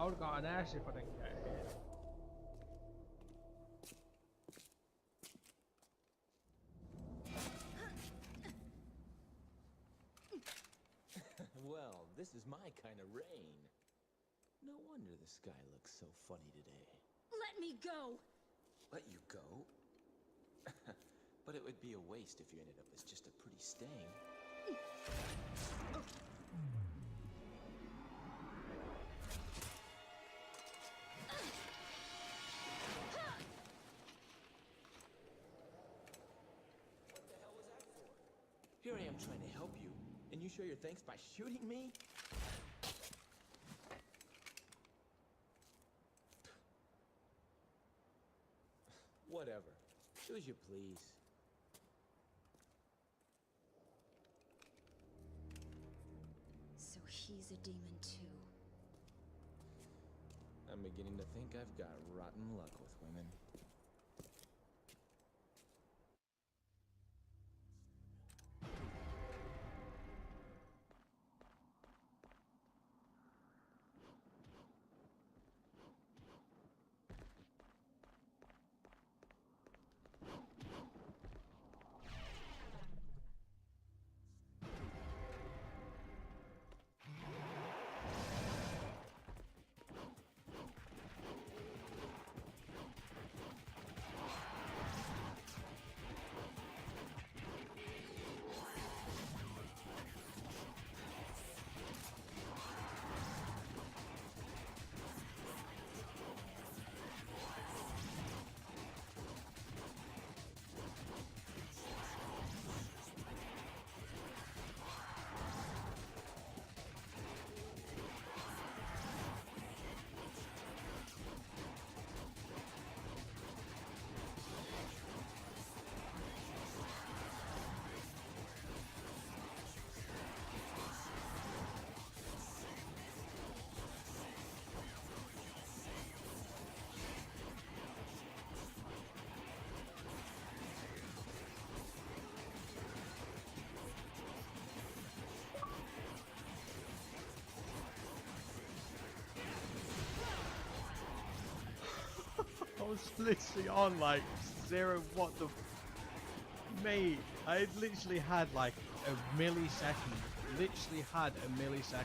I would've got an ass if I didn't get hit. Well, this is my kind of rain. No wonder the sky looks so funny today. Let me go! Let you go? But it would be a waste if you ended up as just a pretty stain. What the hell was that for? Here I am trying to help you, and you show your thanks by shooting me? Whatever. Do as you please. So he's a demon too. I'm beginning to think I've got rotten luck with women. I was literally on like zero. What the? Mate, I literally had like a millisecond. Literally had a millisecond.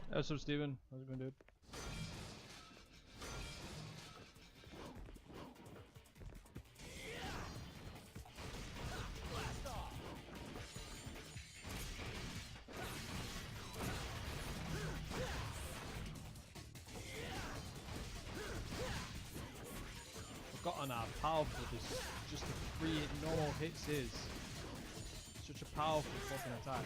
What's up, Steven? How's it going, dude? forgotten how powerful this just the 3 normal hits is. Such a powerful fucking attack.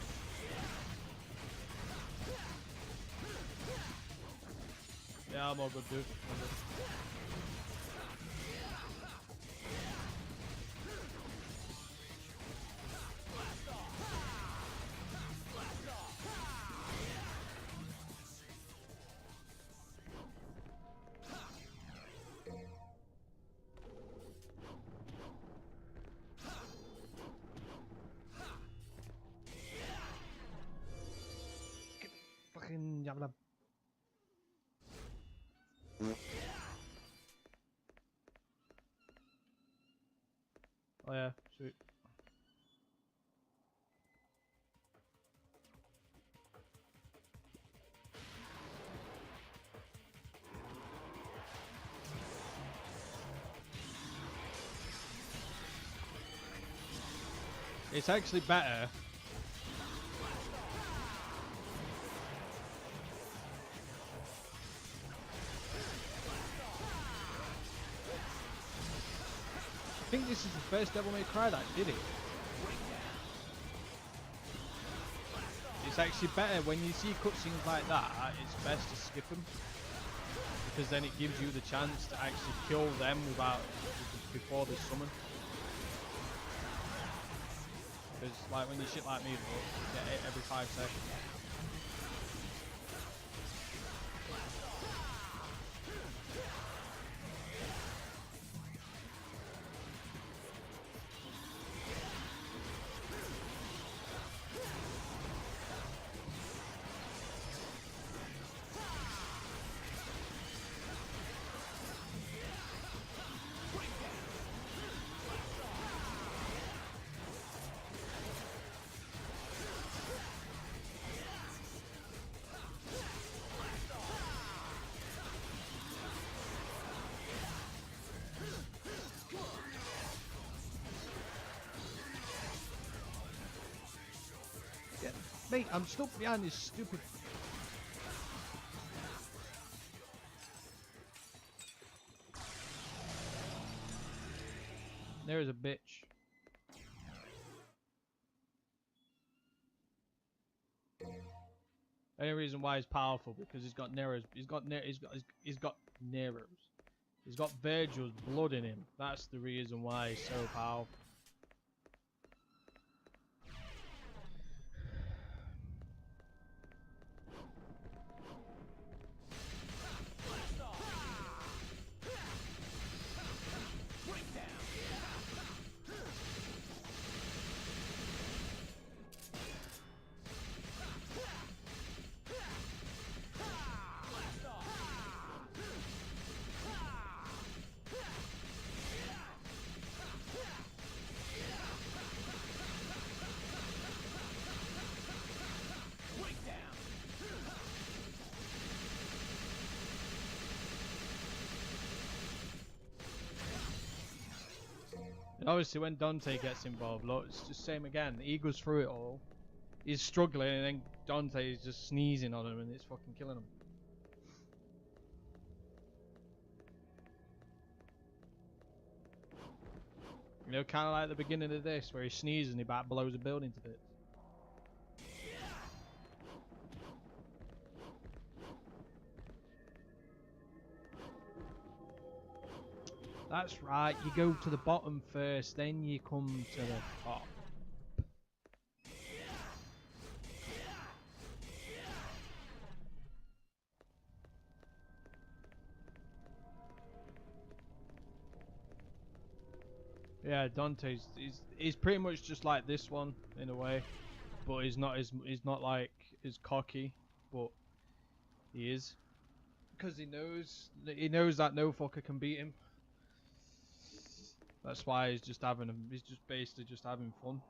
Yeah, I'm all good, dude. I'm good. Fucking yabla. Oh yeah, sweet. It's actually better. I think this is the first Devil May Cry that did it. It's actually better when you see cutscenes like that. It's best to skip them because then it gives you the chance to actually kill them before they summon. Because like when you shit like me, bro, you get hit every 5 seconds. Mate, I'm stuck behind this stupid... There's a bitch. Only reason why he's powerful because he's got Nero's. He's got Nero's. He's got Virgil's blood in him. That's the reason why he's so powerful. And obviously when Dante gets involved, look, it's just same again. He goes through it all. He's struggling and then Dante is just sneezing on him and it's fucking killing him. You know, kind of like the beginning of this where he sneezes and he about blows a building to bits. That's right, you go to the bottom first, then you come to the top. Yeah, Dante's he's pretty much just like this one in a way, but he's not like as cocky, but he is because he knows that no fucker can beat him. That's why he's just basically just having fun.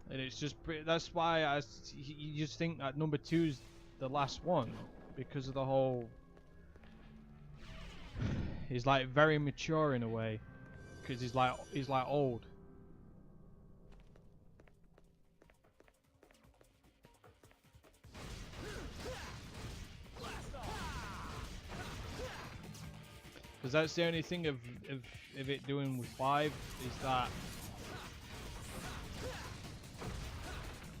And it's just that's why you just think that number 2's the last one because of the whole. He's like very mature in a way because he's like old. Because that's the only thing of it doing with 5 is that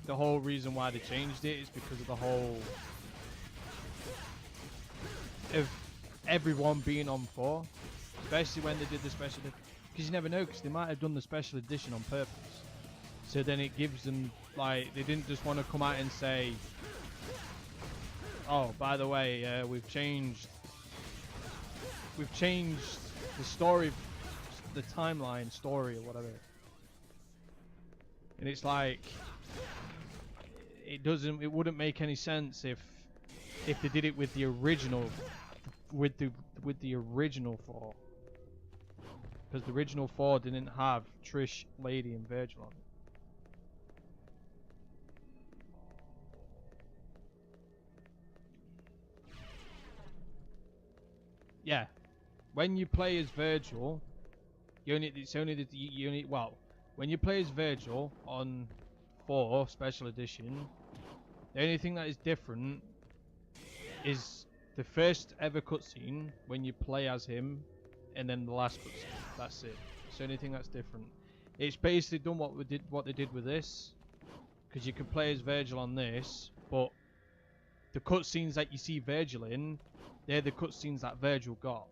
the whole reason why they changed it is because of the whole of everyone being on 4, especially when they did the special edition. Because you never know, because they might have done the special edition on purpose. So then it gives them, like, they didn't just want to come out and say, oh, by the way, we've changed the story, the timeline story or whatever. And it's like, it wouldn't make any sense if they did it with the original, with the original 4. Because the original 4 didn't have Trish, Lady, and Virgil on it. Yeah, when you play as Virgil, when you play as Virgil on 4 Special Edition, the only thing that is different is the first ever cutscene when you play as him, and then the last cutscene. That's it. It's the only thing that's different. It's basically done what they did with this, because you can play as Virgil on this, but the cutscenes that you see Virgil in, they're the cutscenes that Virgil got.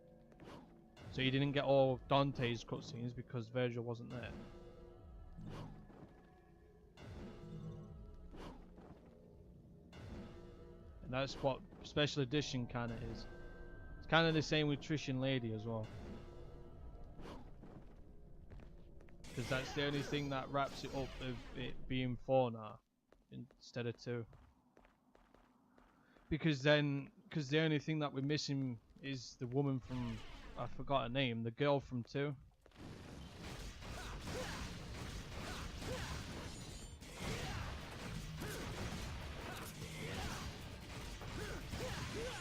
So you didn't get all of Dante's cutscenes because Virgil wasn't there. And that's what Special Edition kind of is. It's kind of the same with Trish and Lady as well. Because that's the only thing that wraps it up of it being 4 now instead of 2. Because the only thing that we're missing is the woman from, I forgot her name, the girl from 2.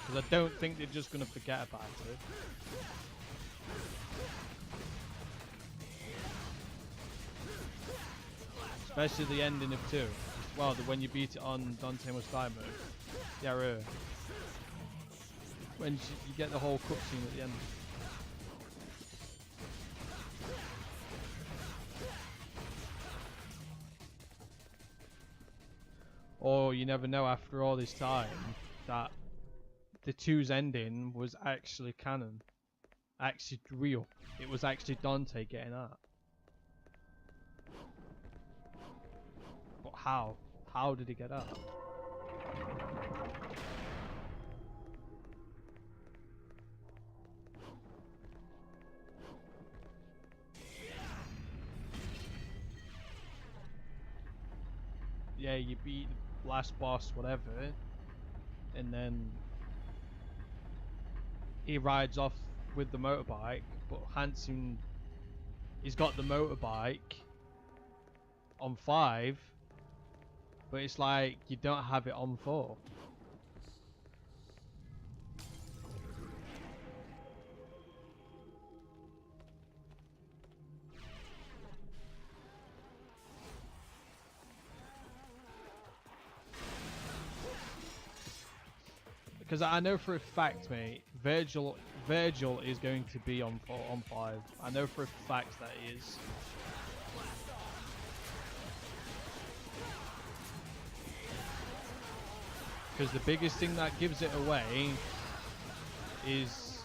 Because I don't think they're just going to forget about it. Especially the ending of 2. Well, when you beat it on Dante Must Die mode. Yeah, really. When you get the whole cutscene at the end. Or you never know after all this time that the 2's ending was actually canon. Actually real. It was actually Dante getting out. But how? How did he get out? Yeah, you beat the last boss, whatever, and then he rides off with the motorbike, but Hansen, he's got the motorbike on 5, but it's like you don't have it on 4. Because I know for a fact, mate, Virgil is going to be on 5. I know for a fact that he is. Because the biggest thing that gives it away is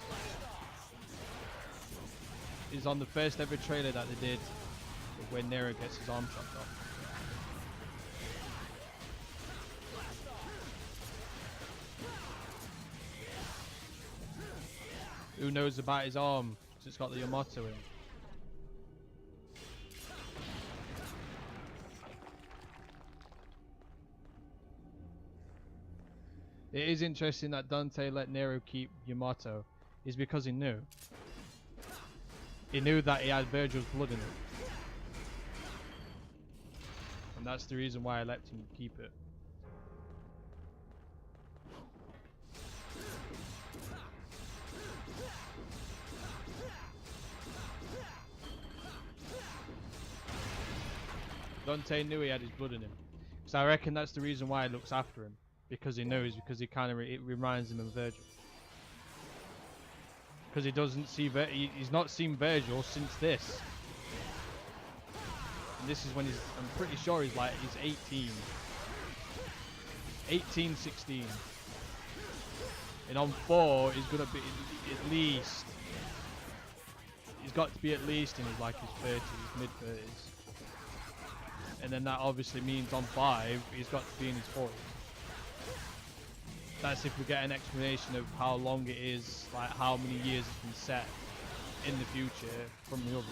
on the first ever trailer that they did when Nero gets his arm chopped off. Who knows about his arm? It's got the Yamato in. It is interesting that Dante let Nero keep Yamato, is because he knew. He knew that he had Virgil's blood in it. And that's the reason why I let him keep it. Dante knew he had his blood in him. So I reckon that's the reason why he looks after him. Because he knows, because he kind of, it reminds him of Virgil. because he doesn't see he's not seen Virgil since this. And this is when I'm pretty sure he's 18. 18, 16. And on 4, he's gonna be at least. He's got to be at least in his 30s, mid 30s. And then that obviously means on 5, he's got to be in his 40s. That's if we get an explanation of how long it is, how many years it's been set in the future from the others.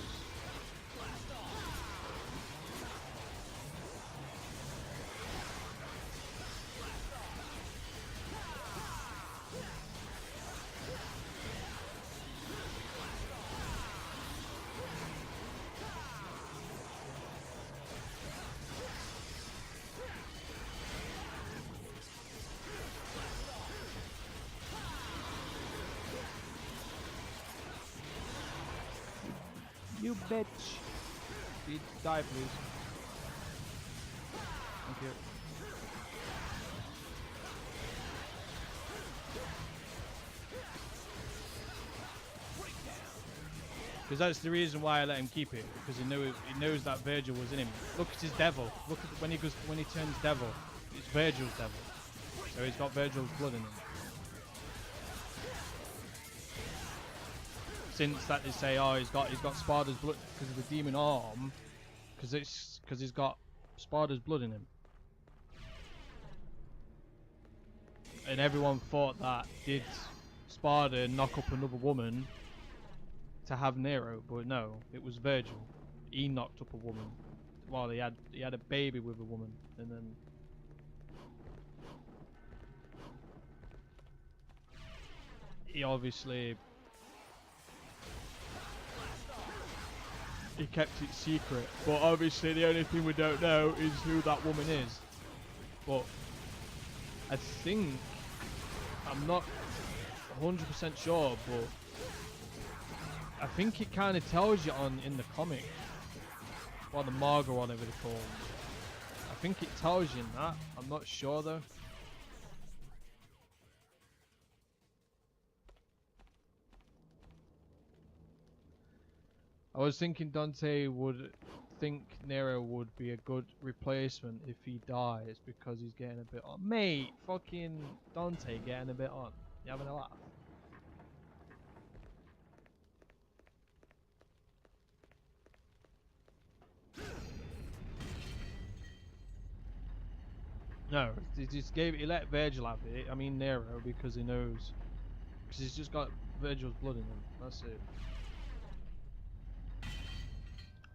You bitch. Please die, please. Thank you. Because that's the reason why I let him keep it, because he knows that Virgil was in him. Look at his devil. Look at when he turns devil. It's Virgil's devil. So he's got Virgil's blood in him. Since that they say, oh, he's got Sparda's blood because of the demon arm, because he's got Sparda's blood in him. And everyone thought that did Sparda knock up another woman to have Nero, but no, it was Virgil. He knocked up a woman. Well, he had a baby with a woman, and then he obviously he kept it secret. But obviously the only thing we don't know is who that woman is. But I think, I'm not 100% sure, but I think it kind of tells you in the comic, or the manga, whatever they call it. I think it tells you in that. I'm not sure though. I was thinking Dante would think Nero would be a good replacement if he dies, because he's getting a bit on. Mate, fucking Dante getting a bit on. You having a laugh? No, he let Virgil have it. I mean Nero, because he knows, because he's just got Virgil's blood in him. That's it.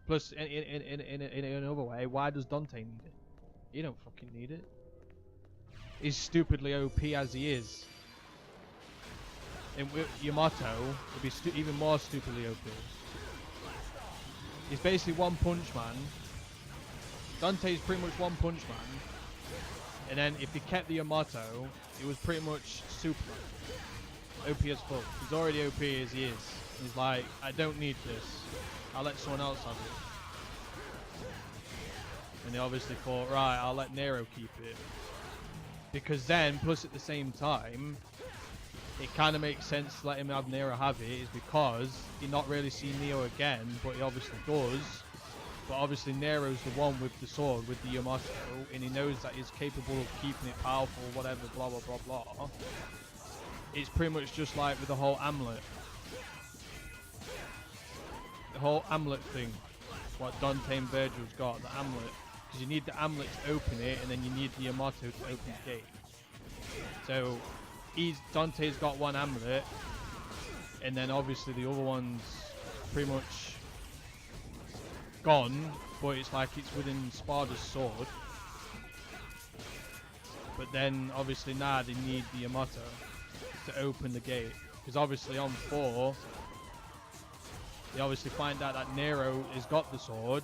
Plus, in another way, why does Dante need it? He don't fucking need it. He's stupidly OP as he is. And with Yamato, would be even more stupidly OP. He's basically One Punch Man. Dante's pretty much One Punch Man. And then if he kept the Yamato, it was pretty much Superman. OP as fuck. He's already OP as he is. He's like, I don't need this. I'll let someone else have it. And they obviously thought, right, I'll let Nero keep it. Because then, plus at the same time, it kind of makes sense to let him have Nero have it, is because he not really seen Neo again, but he obviously does. But obviously Nero's the one with the sword, with the Yamato, and he knows that he's capable of keeping it powerful, whatever, blah blah blah blah. It's pretty much just like with the whole amulet. The whole amulet thing, what Dante and Virgil's got, the amulet. Because you need the amulet to open it, and then you need the Yamato to open the gate. So, Dante's got one amulet, and then obviously the other one's pretty much gone, but it's like it's within Sparda's sword. But then obviously now they need the Yamato to open the gate. Because obviously on 4, they obviously find out that Nero has got the sword.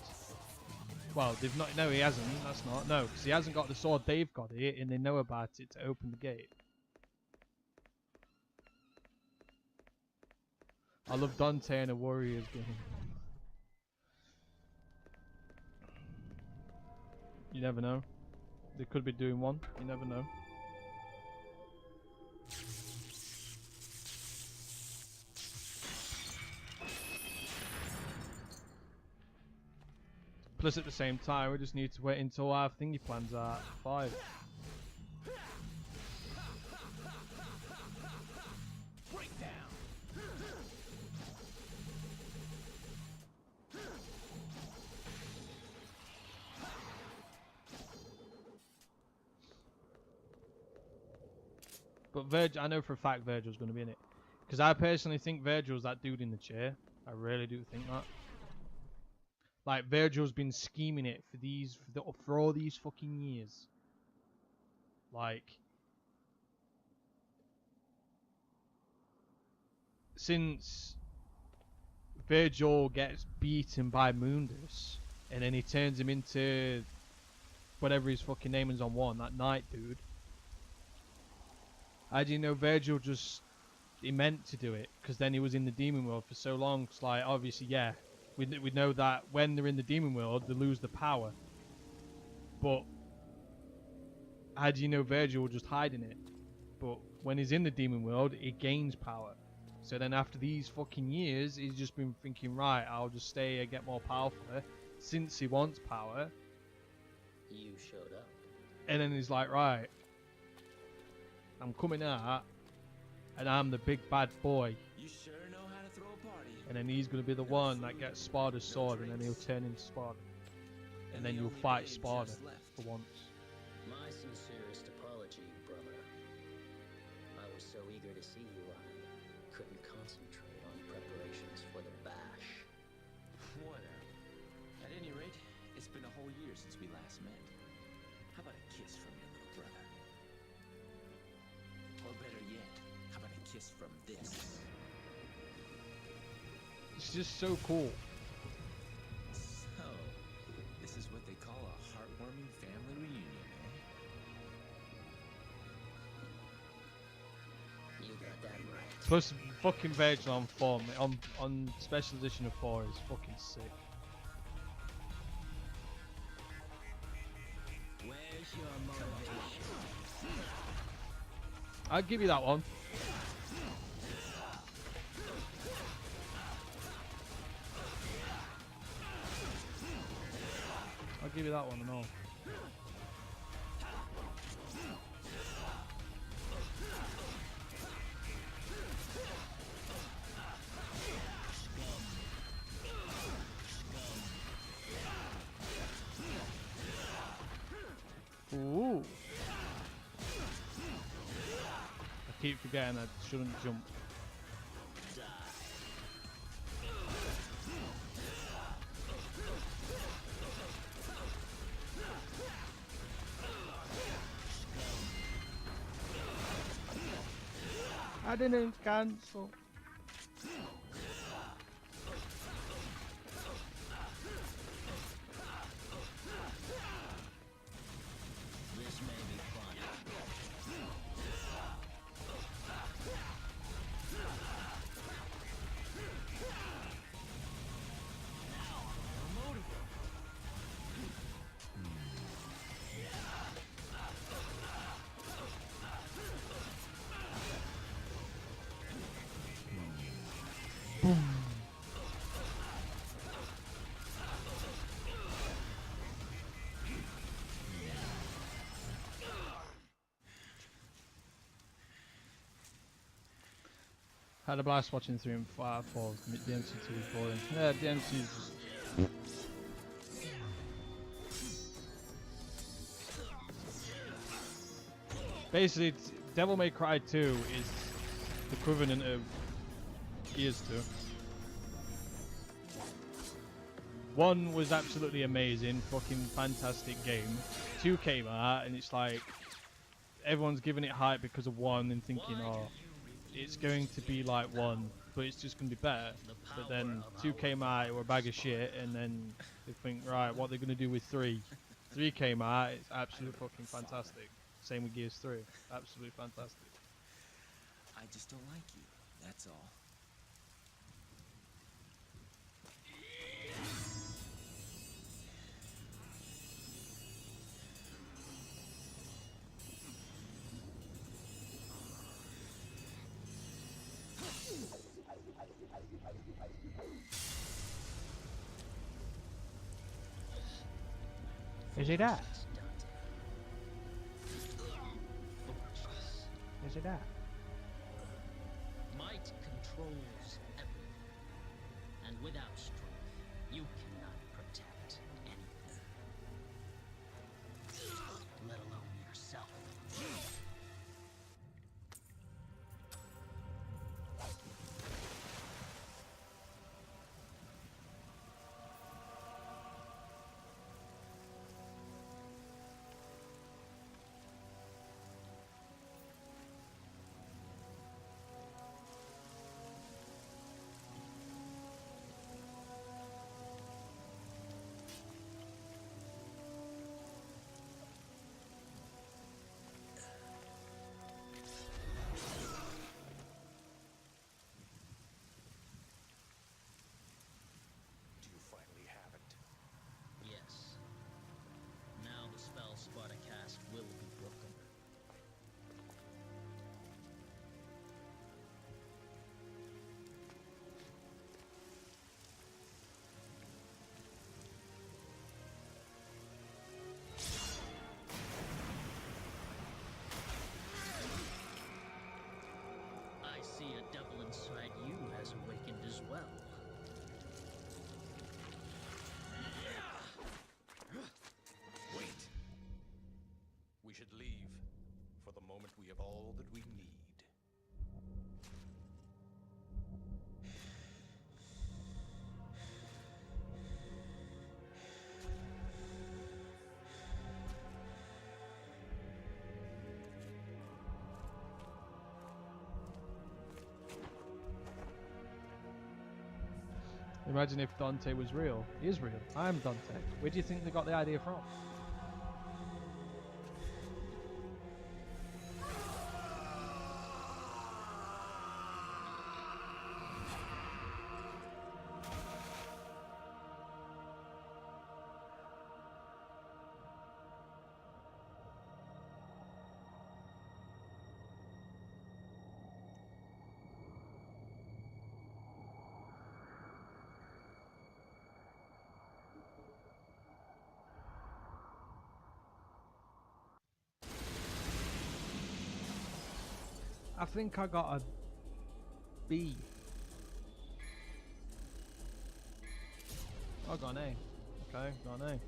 Well, they've not. No, he hasn't. That's not. No, because he hasn't got the sword. They've got it, and they know about it to open the gate. I love Dante in a Warriors game. You never know. They could be doing one. You never know. regardless, at the same time, we just need to wait until our thingy plans are 5. But Virgil, I know for a fact Virgil's going to be in it. Because I personally think Virgil's that dude in the chair. I really do think that. Like, Virgil's been scheming it for all these fucking years. Like, since Virgil gets beaten by Mundus, and then he turns him into whatever his fucking name is on one, that knight dude. How do you know Virgil he meant to do it? Because then he was in the demon world for so long. It's like, obviously, yeah, we know that when they're in the demon world, they lose the power. But how do you know Virgil will just hiding it? But when he's in the demon world, he gains power. So then after these fucking years, he's just been thinking, right, I'll just stay and get more powerful. Since he wants power. You showed up. And then he's like, right, I'm coming out, and I'm the big bad boy. You sure know how to throw a party. And then he's going to be the one that gets Sparda's sword, and then he'll turn into Sparda. And then you'll fight Sparda for once. My sincerest apology, brother. I was so eager to see you, I couldn't concentrate on preparations for the bash. Whatever. At any rate, it's been a whole year since we last met. How about a kiss from your little brother? Or better yet, how about a kiss from this? It's just so cool. So, this is what they call a heartwarming family reunion, eh? You got that right. Plus, fucking Virgil on 4, on special edition of 4 is fucking sick. Where's your motivation? I'll give you that one. I'll give you that one and all. Ooh. I keep forgetting I shouldn't jump. I didn't cancel. This may be fun. Had a blast watching 3 and 4. The MC2 was boring. Yeah, the MC is just. Basically, Devil May Cry 2 is the equivalent of Gears 2. 1 was absolutely amazing, fucking fantastic game. 2 came out, and it's like everyone's giving it hype because of 1 and thinking, oh, it's going to be like 1, but it's just going to be better. But then 2 came out, it were a bag of shit, and then they think, right, what they're going to do with 3. 3 came out, it's absolutely fucking fantastic. Same with Gears 3, absolutely fantastic. I just don't like you, that's all. Is he that? Dante. Foolishness. Is he that? Might controls everything. And without strength, you cannot protect anything. Let alone yourself. Do you finally have it? Yes. Now the spell Spartacast will be broken. I see a devil inside you has awakened as well. Wait. We should leave. For the moment, we have all that we need. Imagine if Dante was real. He is real. I am Dante. Where do you think they got the idea from? I think I got a B. I got an A. Okay, got an A.